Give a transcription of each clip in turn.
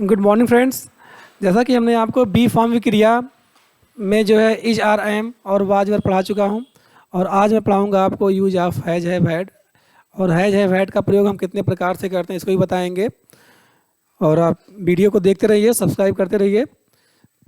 Good morning friends. जैसा कि हमने आपको बी फॉर्म क्रिया में जो है इज आर एम और वाज वर पढ़ा चुका हूं, और आज मैं पढ़ाऊंगा आपको use of has have had. और हैज हैव हैड का प्रयोग हम कितने प्रकार से करते हैं इसको भी बताएंगे। और आप वीडियो को देखते रहिए, सब्सक्राइब करते रहिए।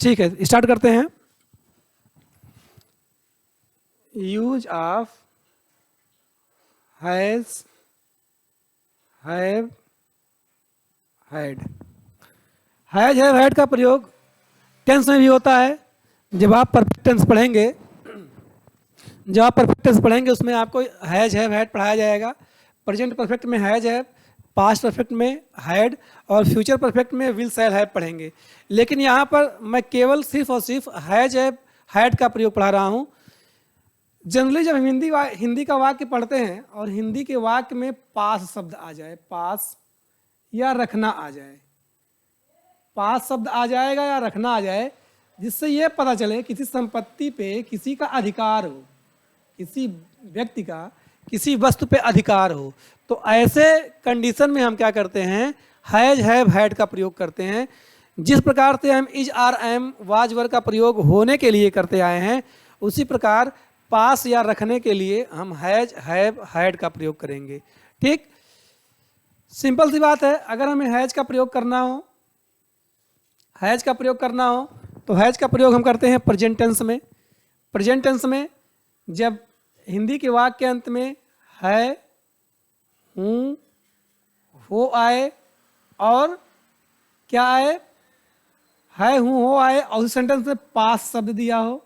ठीक है, स्टार्ट करते हैं। Use of has have had. Has have had का प्रयोग टेंस में भी होता है। जब आप परफेक्ट टेंस पढ़ेंगे उसमें आपको हैज हैव हैड पढ़ाया जाएगा। प्रेजेंट परफेक्ट में हैज हैव, पास्ट परफेक्ट में हैड, और फ्यूचर परफेक्ट में विल शैल हैव पढ़ेंगे। लेकिन यहाँ पर मैं केवल सिर्फ और सिर्फ हैज हैव हैड का प्रयोग पढ़ा रहा हूँ। जनरली जब हम हिंदी का वाक्य पढ़ते हैं और हिंदी के वाक्य में पास शब्द आ जाए, पास या रखना आ जाए, पास शब्द आ जाएगा या रखना आ जाए, जिससे यह पता चले किसी संपत्ति पे किसी का अधिकार हो, किसी व्यक्ति का किसी वस्तु पे अधिकार हो, तो ऐसे कंडीशन में हम क्या करते हैं, हैज हैव हैड का प्रयोग करते हैं। जिस प्रकार से हम is are am was were का प्रयोग होने के लिए करते आए हैं, उसी प्रकार पास या रखने के लिए हम हैज हैव हैड का प्रयोग करेंगे। ठीक, सिंपल सी बात है। अगर हमें हैज का प्रयोग करना हो, तो हैज का प्रयोग हम करते हैं प्रेजेंट टेंस में। प्रेजेंट टेंस में जब हिंदी के वाक्य के अंत में है, हूँ, हो आए और क्या आए, है, हूँ, हो आए, और उस सेंटेंस में पास शब्द दिया हो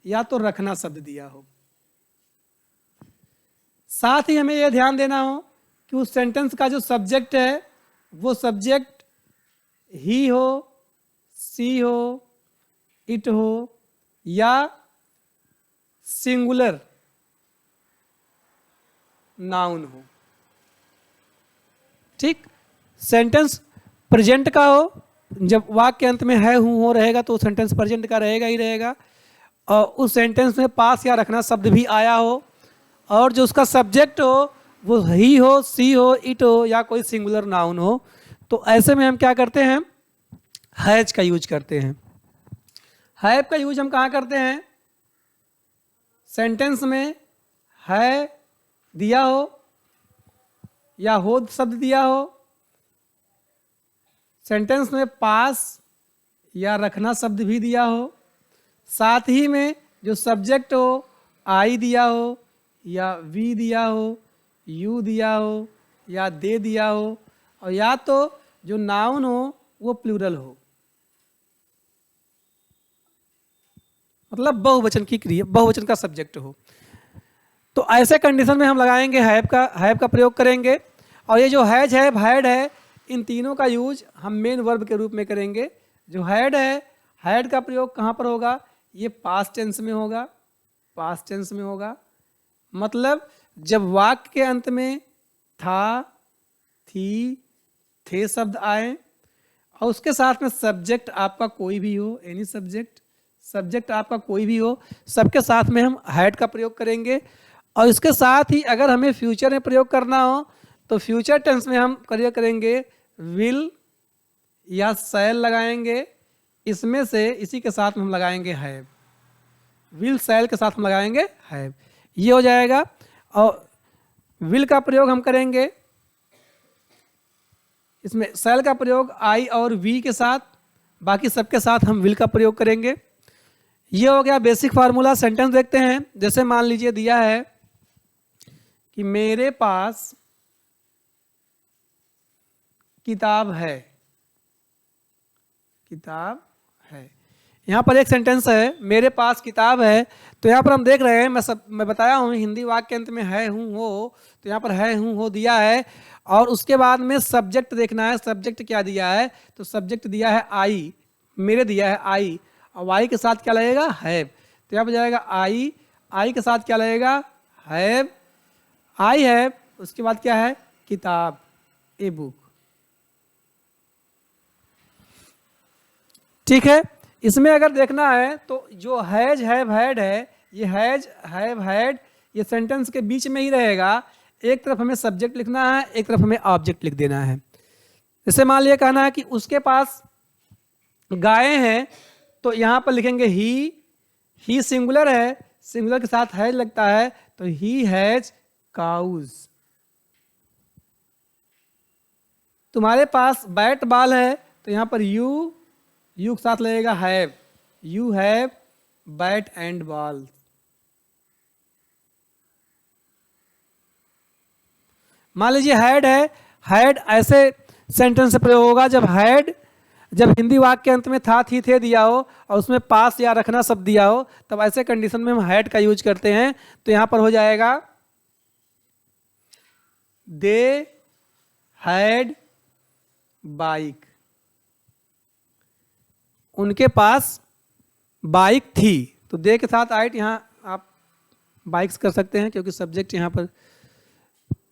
या तो रखना शब्द दिया हो। साथ ही हमें यह ध्यान देना हो कि उस सेंटेंस का जो सब्जेक्ट है वो सब्जेक्ट ही हो, सी हो, इट हो या सिंगुलर नाउन हो। ठीक, सेंटेंस प्रेजेंट का हो। जब वाक्य के अंत में है, हूँ, हो रहेगा तो सेंटेंस प्रेजेंट का रहेगा ही रहेगा, और उस सेंटेंस में पास या रखना शब्द भी आया हो, और जो उसका सब्जेक्ट हो वो ही हो, सी हो, इट हो या कोई सिंगुलर नाउन हो। तो ऐसे में हम क्या करते हैं, हैज का यूज करते हैं। हैव का यूज हम कहाँ करते हैं, सेंटेंस में है दिया हो या हो शब्द दिया हो, सेंटेंस में पास या रखना शब्द भी दिया हो, साथ ही में जो सब्जेक्ट हो आई दिया हो या वी दिया हो, यू दिया हो या दे दिया हो, और या तो जो नाउन हो वो प्लूरल हो, मतलब बहुवचन की क्रिया, बहुवचन का सब्जेक्ट हो। तो ऐसे कंडीशन में हम लगाएंगे हैव का प्रयोग करेंगे। और ये जो हैज हैव हैड है, इन तीनों का यूज हम मेन वर्ब के रूप में करेंगे। जो हैड है, हैड का प्रयोग कहाँ पर होगा, ये पास्ट टेंस में होगा। पास्ट टेंस में होगा मतलब जब वाक्य के अंत में था, थी, थे शब्द आए और उसके साथ में सब्जेक्ट आपका कोई भी हो, एनी सब्जेक्ट आपका कोई भी हो, सबके साथ में हम हैड का प्रयोग करेंगे। और इसके साथ ही अगर हमें फ्यूचर में प्रयोग करना हो तो फ्यूचर टेंस में हम प्रयोग करेंगे विल या शैल लगाएंगे। इसमें से इसी के साथ में हम लगाएंगे हैव, विल शैल के साथ हम लगाएंगे हैव, ये हो जाएगा। और विल का प्रयोग हम करेंगे, इसमें शैल का प्रयोग आई और वी के साथ, बाकी सबके साथ हम विल का प्रयोग करेंगे। ये हो गया बेसिक फार्मूला। सेंटेंस देखते हैं। जैसे मान लीजिए दिया है कि मेरे पास किताब है, किताब है। यहाँ पर एक सेंटेंस है मेरे पास किताब है, तो यहाँ पर हम देख रहे हैं, मैं बताया हूँ हिंदी वाक्य के अंत में है, हूँ, हो, तो यहाँ पर है, हूँ, हो दिया है, और उसके बाद में सब्जेक्ट देखना है। सब्जेक्ट क्या दिया है, तो सब्जेक्ट दिया है आई, मेरे दिया है आई, और आई के साथ क्या लगेगा, हैव। तो यहाँ पर जाएगा आई के साथ क्या लगेगा, हैव, आई हैव। उसके बाद क्या है, किताब, ए बुक। ठीक है, इसमें अगर देखना है तो जो हैज हैव हैड है, ये हैज हैव हैड ये सेंटेंस के बीच में ही रहेगा। एक तरफ हमें सब्जेक्ट लिखना है, एक तरफ हमें ऑब्जेक्ट लिख देना है। जैसे मान लिया कहना है कि उसके पास गायें हैं तो यहाँ पर लिखेंगे ही सिंगुलर है, सिंगुलर के साथ हैज लगता है तो ही हैज काउज। तुम्हारे पास बैट बॉल है तो यहाँ पर यू के साथ लगेगा have, you have bat and ball. मान लीजिए हैड है, हैड ऐसे सेंटेंस से प्रयोग होगा जब हिंदी वाक्य के अंत में था थी थे दिया हो और उसमें पास या रखना शब्द दिया हो, तब ऐसे कंडीशन में हम हैड का यूज करते हैं। तो यहां पर हो जाएगा दे हैड बाइक, उनके पास बाइक थी। तो दे के साथ आइट यहां आप बाइक्स कर सकते हैं क्योंकि सब्जेक्ट यहां पर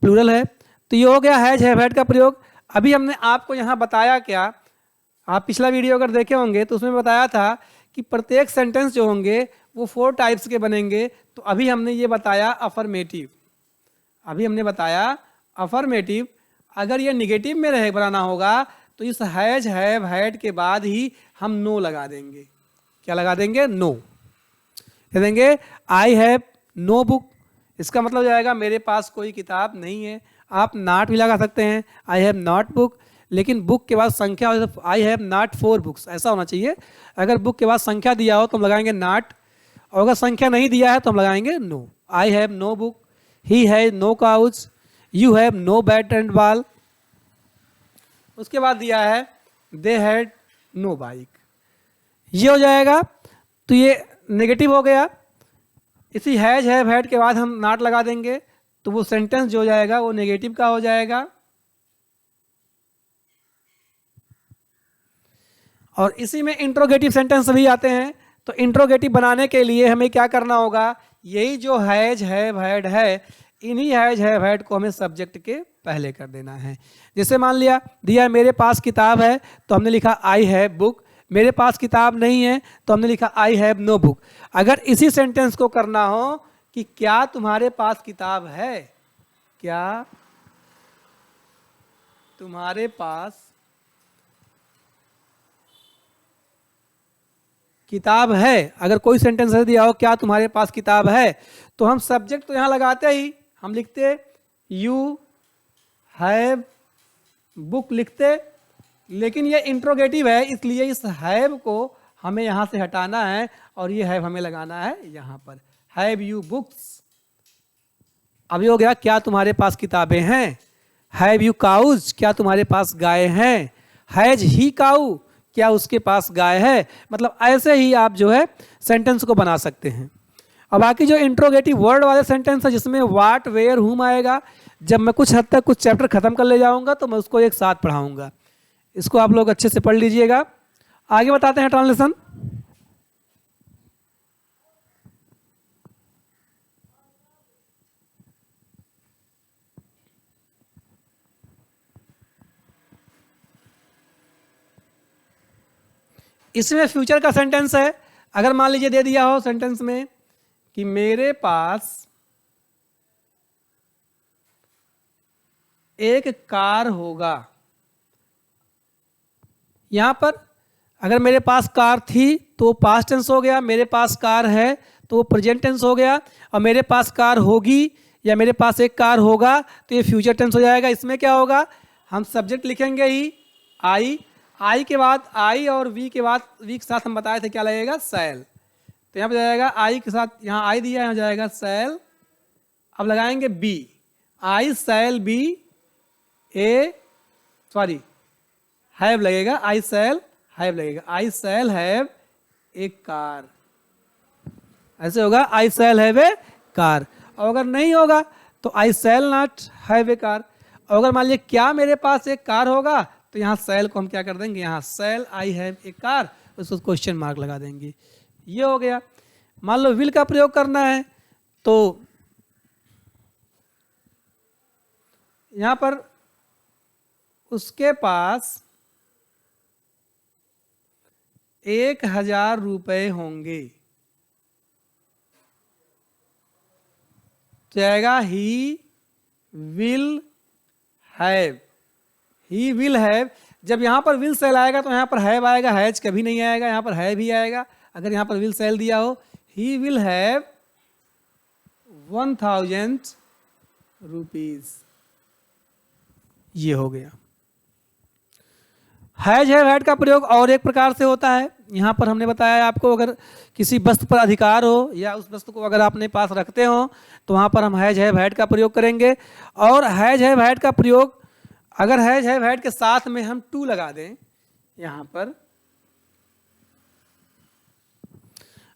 प्लूरल है। तो ये हो गया हैज हैव हैड का प्रयोग। अभी हमने आपको यहाँ बताया क्या, आप पिछला वीडियो अगर देखे होंगे तो उसमें बताया था कि प्रत्येक सेंटेंस जो होंगे वो 4 टाइप्स के बनेंगे। तो अभी हमने ये बताया अफर्मेटिव, अभी हमने बताया अफर्मेटिव। अगर ये निगेटिव में रहे बनाना होगा तो इस हैज हैव हैड के बाद ही हम नो लगा देंगे। क्या लगा देंगे? नो। कह देंगे आई हैव नो बुक, इसका मतलब जाएगा मेरे पास कोई किताब नहीं है। आप नॉट भी लगा सकते हैं, आई हैव नॉट बुक, लेकिन बुक के बाद संख्या हो तो आई हैव नॉट 4 बुक्स ऐसा होना चाहिए। अगर बुक के बाद संख्या दिया हो तो हम लगाएंगे नॉट, और अगर संख्या नहीं दिया है तो हम लगाएंगे no. I have no book, he has no cows, you have no bat and ball. उसके बाद दिया है दे हैड नो बाइक, ये हो जाएगा। तो ये नेगेटिव हो गया। इसी हैज हैव हैड के बाद हम नॉट लगा देंगे तो वो सेंटेंस जो हो जाएगा वो नेगेटिव का हो जाएगा। और इसी में इंट्रोगेटिव सेंटेंस भी आते हैं। तो इंट्रोगेटिव बनाने के लिए हमें क्या करना होगा, यही जो हैज हैव हैड है, इन्हीं हैज हैव हैड को हमें सब्जेक्ट के पहले कर देना है। जैसे मान लिया दिया मेरे पास किताब है तो हमने लिखा आई हैव बुक, मेरे पास किताब नहीं है तो हमने लिखा आई हैव नो बुक। अगर इसी सेंटेंस को करना हो कि क्या तुम्हारे पास किताब है, क्या तुम्हारे पास किताब है, अगर कोई सेंटेंस दिया हो क्या तुम्हारे पास किताब है, तो हम सब्जेक्ट तो यहां लगाते ही हम लिखते यू हैव बुक लिखते, लेकिन ये इंट्रोगेटिव है इसलिए इस हैव को हमें यहां से हटाना है और ये हैव हमें लगाना है यहां पर, हैव यू बुक्स। अब ये हो गया क्या तुम्हारे पास किताबें हैं। हैव यू काउज, क्या तुम्हारे पास गाय हैं। हैज ही काउ, क्या उसके पास गाय है। मतलब ऐसे ही आप जो है सेंटेंस को बना सकते हैं। अब बाकी जो इंट्रोगेटिव वर्ड वाले सेंटेंस है जिसमें व्हाट वेयर हुम आएगा, जब मैं कुछ हद तक कुछ चैप्टर खत्म कर ले जाऊंगा तो मैं उसको एक साथ पढ़ाऊंगा। इसको आप लोग अच्छे से पढ़ लीजिएगा। आगे बताते हैं ट्रांसलेशन। इसमें फ्यूचर का सेंटेंस है। अगर मान लीजिए दे दिया हो सेंटेंस में कि मेरे पास एक कार होगा, यहां पर अगर मेरे पास कार थी तो पास्ट टेंस हो गया, मेरे पास कार है तो वो प्रेजेंट टेंस हो गया, और मेरे पास कार होगी या मेरे पास एक कार होगा तो ये फ्यूचर टेंस हो जाएगा। इसमें क्या होगा, हम सब्जेक्ट लिखेंगे ही आई के बाद आई और वी के बाद वी के साथ हम बताए थे क्या लगेगा, सेल। तो यहाँ पर जाएगा आई के साथ, यहाँ आई दिया है जाएगा सेल। अब लगाएंगे be, I shall be have लगेगा, आई सेल हैव लगेगा, I shall have a car, ऐसे होगा I shall have a car. और अगर नहीं होगा तो I shall not have a car. और अगर मान लीजिए क्या मेरे पास एक कार होगा तो यहाँ सेल को हम क्या कर देंगे, यहाँ सेल आई हैव ए कार, उसको क्वेश्चन मार्क लगा देंगे। ये हो गया। मान लो विल का प्रयोग करना है तो यहां पर उसके पास 1000 रुपए होंगे, जाएगा he will have, he will have. जब यहाँ पर विल सेल आएगा तो यहाँ पर हैव आएगा, हैज कभी नहीं आएगा, यहाँ पर है भी आएगा। अगर यहाँ पर विल सेल दिया हो, ही विल हैव 1000 रुपीज, ये हो गया। हैज हैव हैड का प्रयोग और एक प्रकार से होता है। यहाँ पर हमने बताया आपको, अगर किसी वस्तु पर अधिकार हो या उस वस्तु को अगर अपने पास रखते हो तो वहाँ पर हम हैज हैव हैड का प्रयोग करेंगे। और हैज हैव हैड का प्रयोग अगर हैज हैव हैड के साथ में हम टू लगा दें, यहाँ पर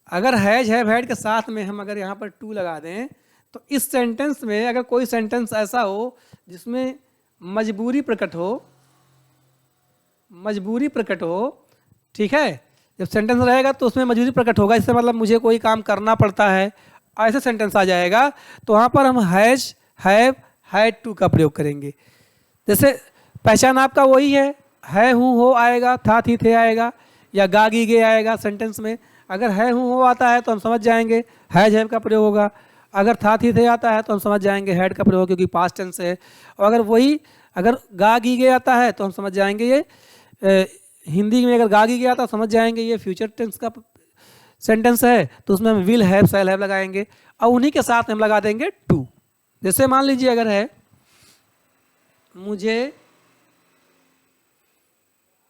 अगर हैज हैव हैड के साथ में हम अगर यहाँ पर टू लगा दें तो इस सेंटेंस में अगर कोई सेंटेंस ऐसा हो जिसमें मजबूरी प्रकट हो, मजबूरी प्रकट हो, ठीक है, जब सेंटेंस रहेगा तो उसमें मजबूरी प्रकट होगा, इससे मतलब मुझे कोई काम करना पड़ता है, ऐसे सेंटेंस आ जाएगा तो वहाँ पर हम हैज हैव हैड टू का प्रयोग करेंगे। जैसे पहचान आपका वही है हूँ हो आएगा, था थी थे आएगा, या गा गी गे आएगा सेंटेंस में। अगर है हूँ हो आता है तो हम समझ जाएंगे हैज हैव का प्रयोग होगा। अगर था थी थे आता है तो हम समझ जाएंगे हैड का प्रयोग, क्योंकि पास्ट टेंस है। और अगर वही अगर गा गी गे आता है तो हम समझ जाएंगे ये हिंदी में अगर गा गी गे आता है समझ जाएंगे ये फ्यूचर टेंस का सेंटेंस है, तो उसमें हम विल हैव शैल हैव लगाएंगे और उन्हीं के साथ हम लगा देंगे टू। जैसे मान लीजिए अगर है मुझे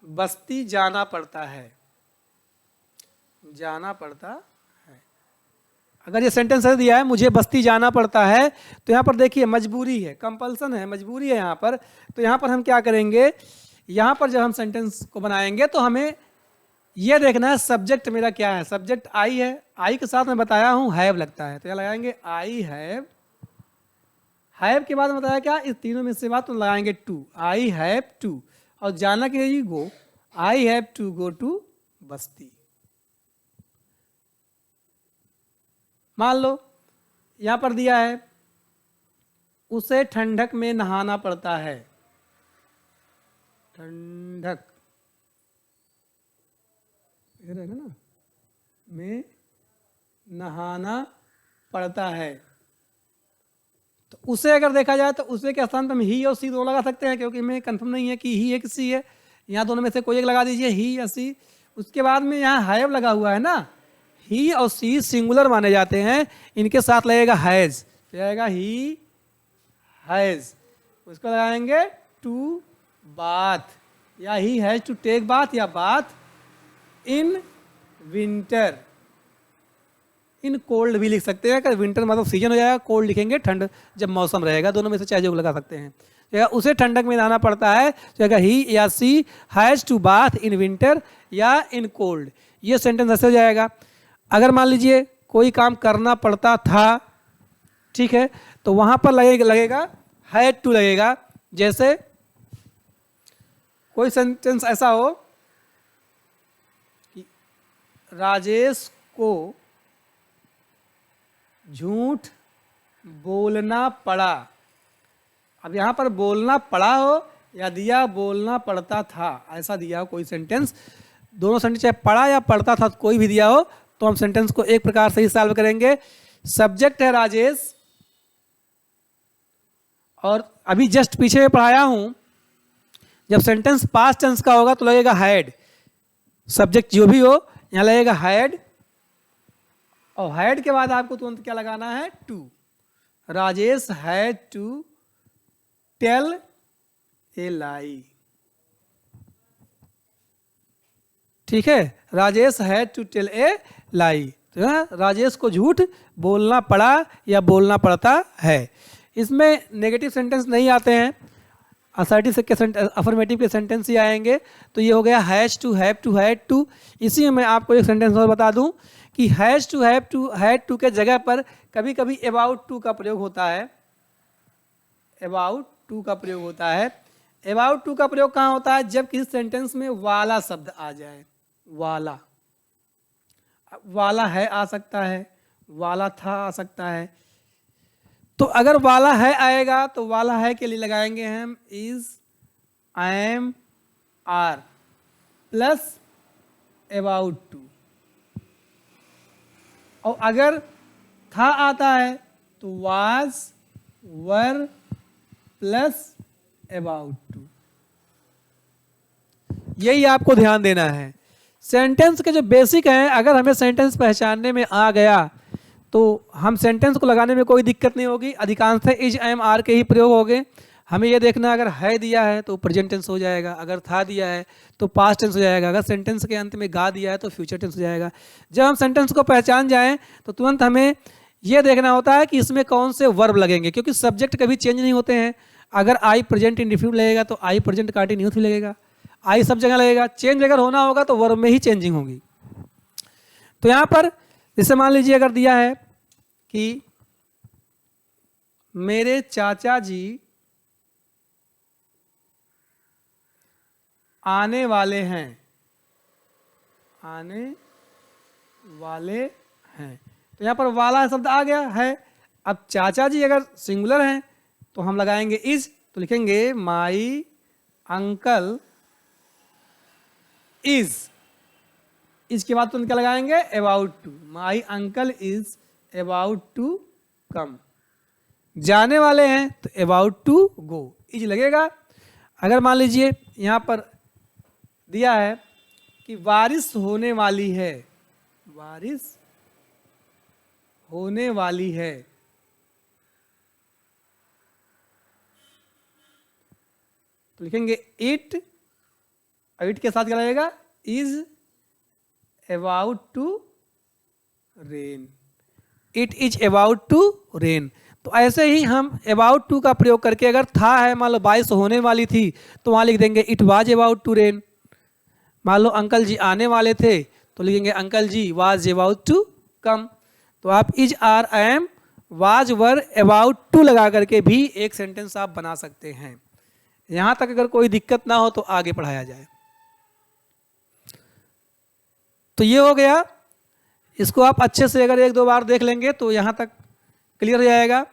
बस्ती जाना पड़ता है, जाना पड़ता है, अगर ये सेंटेंस है दिया है मुझे बस्ती जाना पड़ता है तो यहाँ पर देखिए मजबूरी है, कंपल्सन है, मजबूरी है यहाँ पर। तो यहाँ पर हम क्या करेंगे, यहाँ पर जब हम सेंटेंस को बनाएंगे तो हमें ये देखना है सब्जेक्ट मेरा क्या है। सब्जेक्ट आई है, आई के साथ मैं बताया हूँ हैव लगता है, तो यहाँ लगाएंगे आई हैव। हैव के बाद बताया क्या, इस तीनों में से बात तो लगाएंगे टू, आई हैव टू। और जाना के लिए go, I have to go to बस्ती। मान लो यहाँ पर दिया है उसे ठंडक में नहाना पड़ता है, ठंडक रहेगा ना, में नहाना पड़ता है। तो उसे अगर देखा जाए तो उसे के स्थान पर हम ही और सी दोनों लगा सकते हैं, क्योंकि मैं कंफर्म नहीं है कि ही है कि सी है। यहाँ दोनों में से कोई एक लगा दीजिए, ही या सी। उसके बाद में यहाँ हैव लगा हुआ है ना, ही और सी सिंगुलर माने जाते हैं, इनके साथ लगेगा हैज, तो आएगा ही हैज। उसको लगाएंगे टू बाथ, या he has to take bath, या bath in winter. In cold भी लिख सकते हैं, अगर विंटर मतलब सीजन हो जाएगा, कोल्ड लिखेंगे ठंड जब मौसम रहेगा, दोनों में से चाहे जो लगा सकते हैं। तो उसे ठंडक में नहाना पड़ता है, तो ही या she has to bath in winter या इन कोल्ड। ये सेंटेंस ऐसे हो जाएगा। अगर मान लीजिए कोई काम करना पड़ता था, ठीक है, तो वहां पर लगेगा हैड टू लगेगा। जैसे कोई सेंटेंस ऐसा हो कि राजेश को झूठ बोलना पड़ा। अब यहाँ पर बोलना पड़ा हो या दिया बोलना पड़ता था, ऐसा दिया हो कोई सेंटेंस, दोनों सेंटेंस चाहे पढ़ा या पढ़ता था कोई भी दिया हो, तो हम सेंटेंस को एक प्रकार से ही सॉल्व करेंगे। सब्जेक्ट है राजेश, और अभी जस्ट पीछे में पढ़ाया हूं, जब सेंटेंस पास्ट टेंस का होगा तो लगेगा हैड। सब्जेक्ट जो भी हो यहां लगेगा हैड, और हैड के बाद आपको तुरंत क्या लगाना है, to. Rajesh had to tell a lie, ठीक है, Rajesh had to tell a lie. तो राजेश को झूठ बोलना पड़ा या बोलना पड़ता है। इसमें नेगेटिव सेंटेंस नहीं आते हैं, असर्टिव के अफर्मेटिव के सेंटेंस ही आएंगे। तो ये हो गया has to, have to, had to. इसी में मैं आपको एक सेंटेंस और बता दूं कि has to, have to, had to के जगह पर कभी कभी अबाउट टू का प्रयोग होता है। अबाउट टू का प्रयोग होता है। अबाउट टू का प्रयोग कहाँ होता है, जब किसी सेंटेंस में वाला शब्द आ जाए। वाला, वाला है आ सकता है, वाला था आ सकता है। तो अगर वाला है आएगा तो वाला है के लिए लगाएंगे हम is, I am, are plus about to. और अगर था आता है तो was, were plus about to. यही आपको ध्यान देना है। सेंटेंस के जो बेसिक हैं, अगर हमें सेंटेंस पहचानने में आ गया तो हम सेंटेंस को लगाने में कोई दिक्कत नहीं होगी। अधिकांशतः इज, एम, आर के ही प्रयोग होंगे। हमें ये देखना अगर है दिया है तो प्रेजेंट टेंस हो जाएगा, अगर था दिया है तो पास्ट टेंस हो जाएगा, अगर सेंटेंस के अंत में गा दिया है तो फ्यूचर टेंस हो जाएगा। जब हम सेंटेंस को पहचान जाएं तो तुरंत हमें ये देखना होता है कि इसमें कौन से वर्ब लगेंगे, क्योंकि सब्जेक्ट कभी चेंज नहीं होते हैं। अगर आई प्रेजेंट इंडेफिनिट लगेगा तो आई प्रेजेंट कंटिन्यूअस लगेगा, आई सब जगह लगेगा। चेंज अगर होना होगा तो वर्ब में ही चेंजिंग होगी। तो यहाँ पर जैसे मान लीजिए अगर दिया है कि मेरे चाचा जी आने वाले हैं, आने वाले हैं, तो यहाँ पर वाला शब्द आ गया है। अब चाचा जी अगर सिंगुलर हैं तो हम लगाएंगे इज, तो लिखेंगे माई अंकल इज। इसके बाद तुम क्या लगाएंगे, about to, my uncle is about to come. जाने वाले हैं तो अबाउट टू गो, इज लगेगा। अगर मान लीजिए यहाँ पर दिया है कि बारिश होने वाली है, बारिश होने वाली है, तो लिखेंगे इट, इट के साथ क्या लगेगा, is about to rain, it is about to rain. तो ऐसे ही हम अबाउट टू का प्रयोग करके अगर था है, मान लो बारिश होने वाली थी तो वहां लिख देंगे it was about to rain. मान लो अंकल जी आने वाले थे तो लिखेंगे uncle ji was about to come. तो आप is, are, am, was, were, about to लगा करके भी एक सेंटेंस आप बना सकते हैं। यहां तक अगर कोई दिक्कत ना हो तो आगे पढ़ाया जाए। तो ये हो गया। इसको आप अच्छे से अगर एक दो बार देख लेंगे तो यहां तक क्लियर हो जाएगा।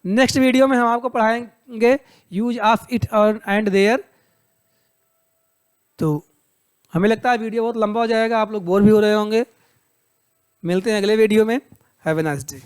नेक्स्ट वीडियो में हम आपको पढ़ाएंगे use of it and there. तो हमें लगता है वीडियो बहुत लंबा हो जाएगा, आप लोग बोर भी हो रहे होंगे। मिलते हैं अगले वीडियो में। Have a nice day.